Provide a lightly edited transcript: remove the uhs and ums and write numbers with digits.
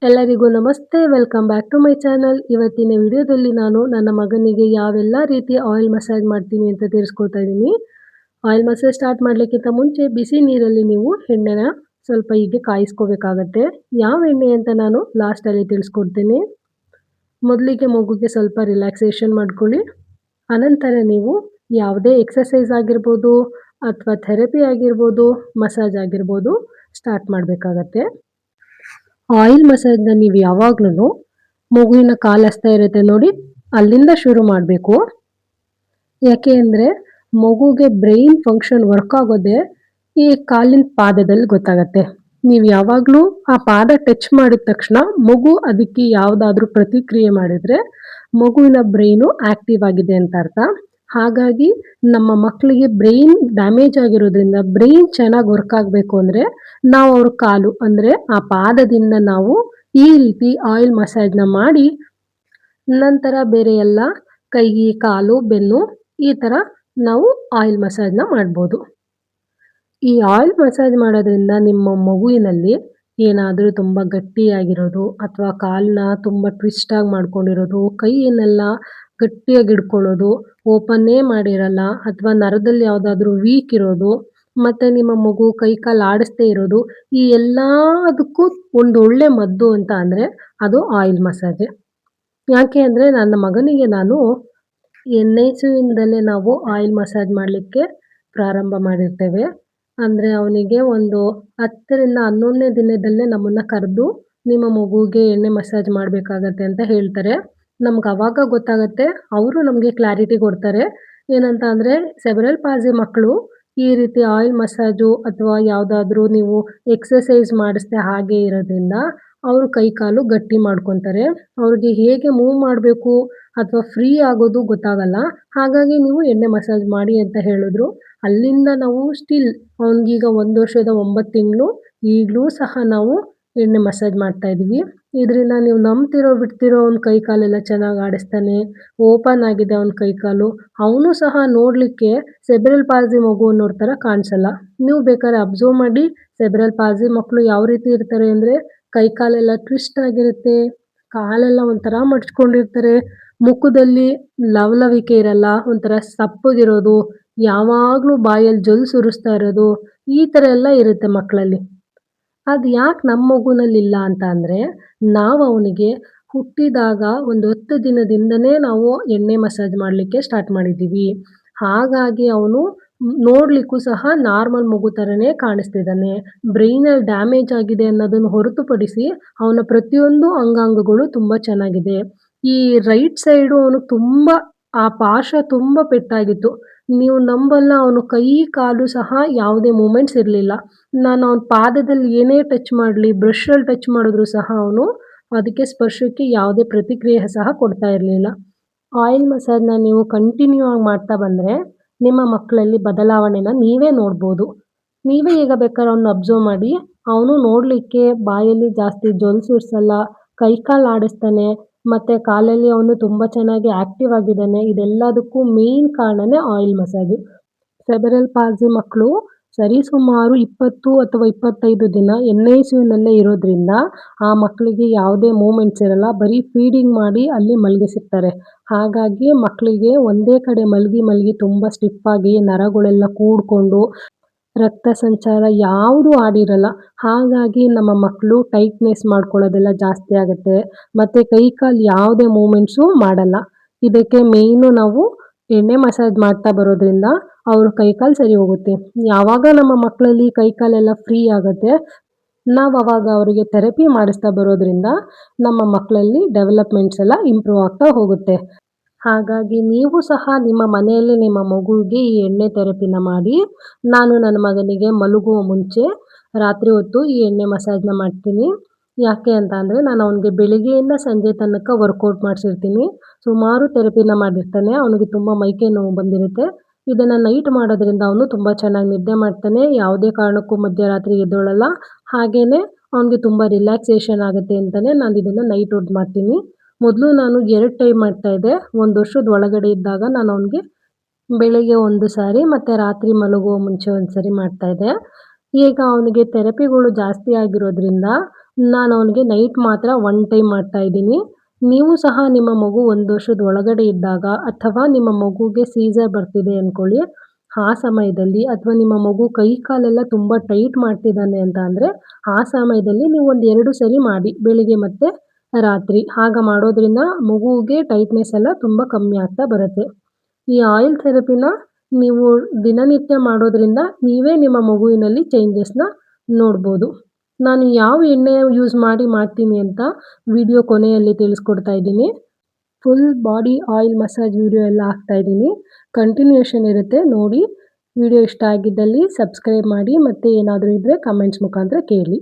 ಎಲ್ಲರಿಗೂ ನಮಸ್ತೆ. Welcome back to my channel. ಇವತ್ತಿನ ವಿಡಿಯೋದಲ್ಲಿ ನಾನು ನನ್ನ ಮಗನಿಗೆ ಯಾವೆಲ್ಲ ರೀತಿಯ ಆಯಿಲ್ ಮಸಾಜ್ ಮಾಡ್ತೀನಿ ಅಂತ ತಿಳಿಸ್ಕೊಡ್ತಾ ಇದ್ದೀನಿ. ಆಯಿಲ್ ಮಸಾಜ್ ಸ್ಟಾರ್ಟ್ ಮಾಡಲಿಕ್ಕಿಂತ ಮುಂಚೆ ಬಿಸಿ ನೀರಲ್ಲಿ ನೀವು ಎಣ್ಣೆನ ಸ್ವಲ್ಪ ಹೀಗೆ ಕಾಯಿಸ್ಕೋಬೇಕಾಗತ್ತೆ. ಯಾವ ಎಣ್ಣೆ ಅಂತ ನಾನು ಲಾಸ್ಟಲ್ಲಿ ತಿಳಿಸ್ಕೊಡ್ತೀನಿ. ಮೊದಲಿಗೆ ಮಗುಗೆ ಸ್ವಲ್ಪ ರಿಲ್ಯಾಕ್ಸೇಷನ್ ಮಾಡ್ಕೊಳ್ಳಿ. ಅನಂತರ ನೀವು ಯಾವುದೇ ಎಕ್ಸಸೈಸ್ ಆಗಿರ್ಬೋದು ಅಥವಾ ಥೆರಪಿ ಆಗಿರ್ಬೋದು, ಮಸಾಜ್ ಆಗಿರ್ಬೋದು ಸ್ಟಾರ್ಟ್ ಮಾಡಬೇಕಾಗತ್ತೆ. ಆಯಿಲ್ ಮಸಾಜ್ನ ನೀವು ಯಾವಾಗ್ಲೂ ಮಗುವಿನ ಕಾಲು ಹಸ್ತಾ ಇರುತ್ತೆ ನೋಡಿ, ಅಲ್ಲಿಂದ ಶುರು ಮಾಡಬೇಕು. ಯಾಕೆ ಅಂದರೆ ಮಗುಗೆ ಬ್ರೈನ್ ಫಂಕ್ಷನ್ ವರ್ಕ್ ಆಗೋದೇ ಈ ಕಾಲಿನ ಪಾದದಲ್ಲಿ ಗೊತ್ತಾಗತ್ತೆ. ನೀವು ಯಾವಾಗಲೂ ಆ ಪಾದ ಟಚ್ ಮಾಡಿದ ತಕ್ಷಣ ಮಗು ಅದಕ್ಕೆ ಯಾವುದಾದ್ರೂ ಪ್ರತಿಕ್ರಿಯೆ ಮಾಡಿದರೆ ಮಗುವಿನ ಬ್ರೈನು ಆಕ್ಟಿವ್ ಆಗಿದೆ ಅಂತ ಅರ್ಥ. ಹಾಗಾಗಿ ನಮ್ಮ ಮಕ್ಕಳಿಗೆ ಬ್ರೈನ್ ಡ್ಯಾಮೇಜ್ ಆಗಿರೋದ್ರಿಂದ ಬ್ರೈನ್ ಚೆನ್ನಾಗಿ ವರ್ಕ್ ಆಗಬೇಕು ಅಂದರೆ ನಾವು ಅವ್ರ ಕಾಲು ಅಂದರೆ ಆ ಪಾದದಿಂದ ನಾವು ಈ ರೀತಿ ಆಯಿಲ್ ಮಸಾಜ್ನ ಮಾಡಿ ನಂತರ ಬೇರೆ ಎಲ್ಲ ಕೈ, ಕಾಲು, ಬೆನ್ನು ಈ ಥರ ನಾವು ಆಯಿಲ್ ಮಸಾಜ್ನ ಮಾಡ್ಬೋದು. ಈ ಆಯಿಲ್ ಮಸಾಜ್ ಮಾಡೋದ್ರಿಂದ ನಿಮ್ಮ ಮಗುವಿನಲ್ಲಿ ಏನಾದರೂ ತುಂಬ ಗಟ್ಟಿಯಾಗಿರೋದು ಅಥವಾ ಕಾಲನ್ನ ತುಂಬ ಟ್ವಿಸ್ಟಾಗಿ ಮಾಡ್ಕೊಂಡಿರೋದು, ಕೈಯನ್ನೆಲ್ಲ ಗಟ್ಟಿಯಾಗಿ ಹಿಡ್ಕೊಳ್ಳೋದು, ಓಪನ್ನೇ ಮಾಡಿರಲ್ಲ ಅಥವಾ ನರದಲ್ಲಿ ಯಾವುದಾದ್ರೂ ವೀಕ್ ಇರೋದು, ಮತ್ತು ನಿಮ್ಮ ಮಗು ಕೈ ಕಾಲು ಆಡಿಸ್ದೇ ಇರೋದು, ಈ ಎಲ್ಲದಕ್ಕೂ ಒಂದು ಒಳ್ಳೆ ಮದ್ದು ಅಂತ ಅಂದರೆ ಅದು ಆಯಿಲ್ ಮಸಾಜೆ. ಯಾಕೆ ಅಂದರೆ ನನ್ನ ಮಗನಿಗೆ ನಾನು NICUಯಿಂದಲೇ ನಾವು ಆಯಿಲ್ ಮಸಾಜ್ ಮಾಡಲಿಕ್ಕೆ ಪ್ರಾರಂಭ ಮಾಡಿರ್ತೇವೆ. ಅಂದರೆ ಅವನಿಗೆ ಒಂದು 10ರಿಂದ 11ನೇ ದಿನದಲ್ಲೇ ನಮ್ಮನ್ನು ಕರೆದು ನಿಮ್ಮ ಮಗುಗೆ ಎಣ್ಣೆ ಮಸಾಜ್ ಮಾಡಬೇಕಾಗತ್ತೆ ಅಂತ ಹೇಳ್ತಾರೆ. ನಮ್ಗೆ ಆವಾಗ ಗೊತ್ತಾಗುತ್ತೆ. ಅವರು ನಮಗೆ ಕ್ಲಾರಿಟಿ ಕೊಡ್ತಾರೆ. ಏನಂತ ಅಂದರೆ ಸೆರೆಬ್ರಲ್ ಪಾಲ್ಸಿ ಮಕ್ಕಳು ಈ ರೀತಿ ಆಯಿಲ್ ಮಸಾಜು ಅಥವಾ ಯಾವುದಾದ್ರೂ ನೀವು ಎಕ್ಸಸೈಸ್ ಮಾಡಿಸ್ದೆ ಹಾಗೆ ಇರೋದ್ರಿಂದ ಅವರು ಕೈ ಕಾಲು ಗಟ್ಟಿ ಮಾಡ್ಕೊತಾರೆ. ಅವ್ರಿಗೆ ಹೇಗೆ ಮೂವ್ ಮಾಡಬೇಕು ಅಥವಾ ಫ್ರೀ ಆಗೋದು ಗೊತ್ತಾಗಲ್ಲ. ಹಾಗಾಗಿ ನೀವು ಎಣ್ಣೆ ಮಸಾಜ್ ಮಾಡಿ ಅಂತ ಹೇಳಿದ್ರು. ಅಲ್ಲಿಂದ ನಾವು ಸ್ಟಿಲ್ ಅವನಿಗೀಗ 1 ವರ್ಷದ 9 ತಿಂಗಳು. ಈಗಲೂ ಸಹ ನಾವು ಎಣ್ಣೆ ಮಸಾಜ್ ಮಾಡ್ತಾ ಇದ್ದೀವಿ. ಇದರಿಂದ ನೀವು ನಂಬ್ತಿರೋ ಬಿಡ್ತಿರೋ ಅವ್ನ ಕೈ ಕಾಲೆಲ್ಲ ಚೆನ್ನಾಗಿ ಆಡಿಸ್ತಾನೆ. ಓಪನ್ ಆಗಿದೆ ಅವ್ನ ಕೈ ಕಾಲು. ಅವನು ಸಹ ನೋಡಲಿಕ್ಕೆ ಸೆರೆಬ್ರಲ್ ಪಾಲ್ಸಿ ಮಗು ಅನ್ನೋರ ಥರ ಕಾಣಿಸಲ್ಲ. ನೀವು ಬೇಕಾದ್ರೆ ಅಬ್ಸರ್ವ್ ಮಾಡಿ, ಸೆರೆಬ್ರಲ್ ಪಾಲ್ಸಿ ಮಕ್ಕಳು ಯಾವ ರೀತಿ ಇರ್ತಾರೆ ಅಂದರೆ ಕೈ ಕಾಲೆಲ್ಲ ಟ್ವಿಸ್ಟ್ ಆಗಿರುತ್ತೆ, ಕಾಲೆಲ್ಲ ಒಂಥರ ಮಡ್ಚ್ಕೊಂಡಿರ್ತಾರೆ, ಮುಖದಲ್ಲಿ ಲವಲವಿಕೆ ಇರಲ್ಲ, ಒಂಥರ ಸಪ್ಪಗಿರೋದು, ಯಾವಾಗಲೂ ಬಾಯಲ್ಲಿ ಜೊಲ್ಲು ಸುರಿಸ್ತಾ ಇರೋದು, ಈ ಥರ ಎಲ್ಲ ಇರುತ್ತೆ ಮಕ್ಕಳಲ್ಲಿ. ಅದು ಯಾಕೆ ನಮ್ಮ ಮಗುನಲ್ಲಿಲ್ಲ ಅಂತ ಅಂದರೆ ನಾವು ಅವನಿಗೆ ಹುಟ್ಟಿದಾಗ ಒಂದು 10 ದಿನದಿಂದನೇ ನಾವು ಎಣ್ಣೆ ಮಸಾಜ್ ಮಾಡಲಿಕ್ಕೆ ಸ್ಟಾರ್ಟ್ ಮಾಡಿದ್ದೀವಿ. ಹಾಗಾಗಿ ಅವನು ನೋಡಲಿಕ್ಕೂ ಸಹ ನಾರ್ಮಲ್ ಮಗು ಥರನೇ ಕಾಣಿಸ್ತಿದ್ದಾನೆ. ಬ್ರೈನಲ್ಲಿ ಡ್ಯಾಮೇಜ್ ಆಗಿದೆ ಅನ್ನೋದನ್ನು ಹೊರತುಪಡಿಸಿ ಅವನ ಪ್ರತಿಯೊಂದು ಅಂಗಾಂಗಗಳು ತುಂಬ ಚೆನ್ನಾಗಿದೆ. ಈ ರೈಟ್ ಸೈಡು ಅವನು ತುಂಬ ಆ ಪಾರ್ಶ್ವ ತುಂಬ ಪೆಟ್ಟಾಗಿತ್ತು. ನೀವು ನಂಬಲ್ಲ, ಅವನು ಕೈ ಕಾಲು ಸಹ ಯಾವುದೇ ಮೂಮೆಂಟ್ಸ್ ಇರಲಿಲ್ಲ. ನಾನು ಅವನ ಪಾದದಲ್ಲಿ ಏನೇ ಟಚ್ ಮಾಡಲಿ, ಬ್ರಷಲ್ಲಿ ಟಚ್ ಮಾಡಿದ್ರು ಸಹ ಅವನು ಅದಕ್ಕೆ ಸ್ಪರ್ಶಕ್ಕೆ ಯಾವುದೇ ಪ್ರತಿಕ್ರಿಯೆ ಸಹ ಕೊಡ್ತಾ ಇರಲಿಲ್ಲ. ಆಯಿಲ್ ಮಸಾಜ್ನ ನೀವು ಕಂಟಿನ್ಯೂ ಆಗಿ ಮಾಡ್ತಾ ಬಂದರೆ ನಿಮ್ಮ ಮಕ್ಕಳಲ್ಲಿ ಬದಲಾವಣೆನ ನೀವೇ ನೋಡ್ಬೋದು. ನೀವೇ ಈಗ ಬೇಕಾದ್ರೆ ಅವನ್ನ ಅಬ್ಸರ್ವ್ ಮಾಡಿ. ಅವನು ನೋಡಲಿಕ್ಕೆ ಬಾಯಲ್ಲಿ ಜಾಸ್ತಿ ಜೊಲ್ಲು ಸುರಿಸಲ್ಲ, ಕೈ ಕಾಲು ಆಡಿಸ್ತಾನೆ, ಮತ್ತು ಕಾಲಲ್ಲಿ ಅವನು ತುಂಬ ಚೆನ್ನಾಗಿ ಆ್ಯಕ್ಟಿವ್ ಆಗಿದ್ದಾನೆ. ಇದೆಲ್ಲದಕ್ಕೂ ಮೇನ್ ಕಾರಣನೇ ಆಯಿಲ್ ಮಸಾಜು. ಸೆರೆಬ್ರಲ್ ಪಾಲ್ಸಿ ಮಕ್ಕಳು ಸರಿಸುಮಾರು 20 ಅಥವಾ 25 ದಿನ NICUನಲ್ಲೇ ಇರೋದ್ರಿಂದ ಆ ಮಕ್ಕಳಿಗೆ ಯಾವುದೇ ಮೂಮೆಂಟ್ಸ್ ಇರಲ್ಲ. ಬರೀ ಫೀಡಿಂಗ್ ಮಾಡಿ ಅಲ್ಲಿ ಮಲಗಿಸಿರ್ತಾರೆ. ಹಾಗಾಗಿ ಮಕ್ಕಳಿಗೆ ಒಂದೇ ಕಡೆ ಮಲಗಿ ತುಂಬ ಸ್ಟಿಫಾಗಿ ನರಗಳೆಲ್ಲ ಕೂಡಿಕೊಂಡು ರಕ್ತ ಸಂಚಾರ ಯಾವುದೂ ಆಡಿರಲ್ಲ. ಹಾಗಾಗಿ ನಮ್ಮ ಮಕ್ಕಳು ಟೈಟ್ನೆಸ್ ಮಾಡ್ಕೊಳ್ಳೋದೆಲ್ಲ ಜಾಸ್ತಿ ಆಗುತ್ತೆ ಮತ್ತು ಕೈ ಕಾಲು ಯಾವುದೇ ಮೂಮೆಂಟ್ಸು ಮಾಡಲ್ಲ. ಇದಕ್ಕೆ ಮೇಯ್ನು ನಾವು ಎಣ್ಣೆ ಮಸಾಜ್ ಮಾಡ್ತಾ ಬರೋದ್ರಿಂದ ಅವ್ರ ಕೈ ಕಾಲು ಸರಿ ಹೋಗುತ್ತೆ. ಯಾವಾಗ ನಮ್ಮ ಮಕ್ಕಳಲ್ಲಿ ಕೈ ಕಾಲೆಲ್ಲ ಫ್ರೀ ಆಗುತ್ತೆ, ನಾವು ಅವಾಗ ಅವರಿಗೆ ಥೆರಪಿ ಮಾಡಿಸ್ತಾ ಬರೋದ್ರಿಂದ ನಮ್ಮ ಮಕ್ಕಳಲ್ಲಿ ಡೆವಲಪ್ಮೆಂಟ್ಸ್ ಎಲ್ಲ ಇಂಪ್ರೂವ್ ಆಗ್ತಾ ಹೋಗುತ್ತೆ. ಹಾಗಾಗಿ ನೀವು ಸಹ ನಿಮ್ಮ ಮನೆಯಲ್ಲಿ ನಿಮ್ಮ ಮಗುವಿಗೆ ಈ ಎಣ್ಣೆ ಥೆರಪಿನ ಮಾಡಿ. ನಾನು ನನ್ನ ಮಗನಿಗೆ ಮಲಗುವ ಮುಂಚೆ ರಾತ್ರಿ ಹೊತ್ತು ಈ ಎಣ್ಣೆ ಮಸಾಜ್ನ ಮಾಡ್ತೀನಿ. ಯಾಕೆ ಅಂತ ಅಂದರೆ ನಾನು ಅವನಿಗೆ ಬೆಳಿಗ್ಗೆಯಿಂದ ಸಂಜೆ ತನಕ ವರ್ಕೌಟ್ ಮಾಡಿಸಿರ್ತೀನಿ. ಸುಮಾರು ಥೆರಪಿನ ಮಾಡಿರ್ತಾನೆ. ಅವನಿಗೆ ತುಂಬ ಮೈಕೈ ನೋವು ಬಂದಿರುತ್ತೆ. ಇದನ್ನು ನೈಟ್ ಮಾಡೋದ್ರಿಂದ ಅವನು ತುಂಬ ಚೆನ್ನಾಗಿ ನಿದ್ದೆ ಮಾಡ್ತಾನೆ. ಯಾವುದೇ ಕಾರಣಕ್ಕೂ ಮಧ್ಯರಾತ್ರಿ ಎದ್ದೇಳಲ್ಲ. ಹಾಗೆಯೇ ಅವನಿಗೆ ತುಂಬ ರಿಲ್ಯಾಕ್ಸೇಷನ್ ಆಗುತ್ತೆ ಅಂತಲೇ ನಾನು ಇದನ್ನು ನೈಟ್ ಹೊತ್ತು ಮಾಡ್ತೀನಿ. ಮೊದಲು ನಾನು 2 ಟೈಮ್ ಮಾಡ್ತಾಯಿದ್ದೆ. 1 ವರ್ಷದ ಒಳಗಡೆ ಇದ್ದಾಗ ನಾನು ಅವನಿಗೆ ಬೆಳಗ್ಗೆ ಒಂದು ಸಾರಿ ಮತ್ತು ರಾತ್ರಿ ಮಲಗುವ ಮುಂಚೆ ಒಂದು ಸರಿ ಮಾಡ್ತಾಯಿದ್ದೆ. ಈಗ ಅವನಿಗೆ ಥೆರಪಿಗಳು ಜಾಸ್ತಿ ಆಗಿರೋದ್ರಿಂದ ನಾನು ಅವನಿಗೆ ನೈಟ್ ಮಾತ್ರ 1 ಟೈಮ್ ಮಾಡ್ತಾ ಇದ್ದೀನಿ. ನೀವು ಸಹ ನಿಮ್ಮ ಮಗು 1 ವರ್ಷದ ಒಳಗಡೆ ಇದ್ದಾಗ ಅಥವಾ ನಿಮ್ಮ ಮಗುಗೆ ಸೀಸರ್ ಬರ್ತಿದೆ ಅನ್ಕೊಳ್ಳಿ, ಆ ಸಮಯದಲ್ಲಿ ಅಥವಾ ನಿಮ್ಮ ಮಗು ಕೈ ಕಾಲೆಲ್ಲ ತುಂಬ ಟೈಟ್ ಮಾಡ್ತಿದ್ದಾನೆ ಅಂತ ಅಂದರೆ, ಆ ಸಮಯದಲ್ಲಿ ನೀವು ಒಂದು 2 ಸರಿ ಮಾಡಿ ಬೆಳಿಗ್ಗೆ ಮತ್ತೆ ರಾತ್ರಿ. ಆಗ ಮಾಡೋದ್ರಿಂದ ಮಗುವಿಗೆ ಟೈಟ್‌ನೆಸ್ ಎಲ್ಲ ತುಂಬ ಕಮ್ಮಿ ಆಗ್ತಾ ಬರುತ್ತೆ. ಈ ಆಯಿಲ್ ಥೆರಪಿನ ನೀವು ದಿನನಿತ್ಯ ಮಾಡೋದ್ರಿಂದ ನೀವೇ ನಿಮ್ಮ ಮಗುವಿನಲ್ಲಿ ಚೇಂಜಸ್‌ನ ನೋಡ್ಬೋದು. ನಾನು ಯಾವ ಎಣ್ಣೆ ಯೂಸ್ ಮಾಡ್ತೀನಿ ಅಂತ ವಿಡಿಯೋ ಕೊನೆಯಲ್ಲಿ ತಿಳಿಸ್ಕೊಡ್ತಾ ಇದ್ದೀನಿ. Full body oil massage video ಎಲ್ಲ ಹಾಕ್ತಾ ಇದ್ದೀನಿ. ಕಂಟಿನ್ಯೂಯೇಷನ್ ಇರುತ್ತೆ ನೋಡಿ. ವಿಡಿಯೋ ಇಷ್ಟ ಆಗಿದ್ದಲ್ಲಿ ಸಬ್ಸ್ಕ್ರೈಬ್ ಮಾಡಿ, ಮತ್ತೆ ಏನಾದರೂ ಇದ್ದರೆ ಕಮೆಂಟ್ಸ್ ಮುಖಾಂತರ ಕೇಳಿ.